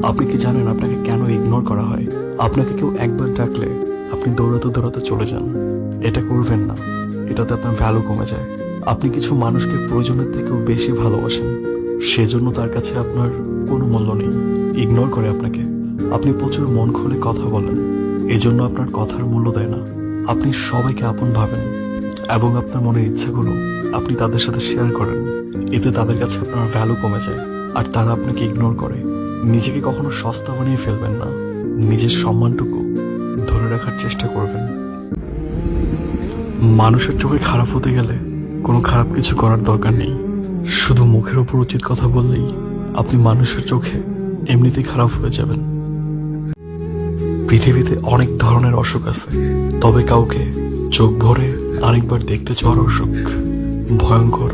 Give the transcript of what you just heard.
আপনি কি জানেন আপনাকে কেন ইগনোর করা হয়? আপনাকে কেউ একবার ডাকলে আপনি দৌড়াতে দৌড়াতে চলে যান। এটা করবেন না, এটাতে আপনার ভ্যালু কমে যায়। আপনি কিছু মানুষকে প্রয়োজনের থেকেও বেশি ভালোবাসেন, সেজন্য তার কাছে আপনার কোনো মূল্য নেই, ইগনোর করে আপনাকে। আপনি প্রচুর মন খুলে কথা বলেন, এজন্য আপনার কথার মূল্য দেয় না। আপনি সবাইকে আপন ভাবেন এবং আপনার মনের ইচ্ছাগুলো আপনি তাদের সাথে শেয়ার করেন। এতে তাদের কাছে আপনার ভ্যালু কমে যায় আর তারা আপনাকে ইগনোর করে। নিজেকে কখনো সস্তা বানিয়ে ফেলবেন না, নিজের সম্মানটুকু ধরে রাখার চেষ্টা করবেন। মানুষের চোখে খারাপ হতে গেলে কোনো খারাপ কিছু করার দরকার নেই। শুধু মুখের ওপর উচিত কথা বললেই আপনি মানুষের চোখে এমনিতেই খারাপ হয়ে যাবেন। পৃথিবীতে অনেক ধরনের অসুখ আছে, তবে কাউকে চোখ ভরে আরেকবার দেখতে চাওয়ার অসুখ ভয়ঙ্কর।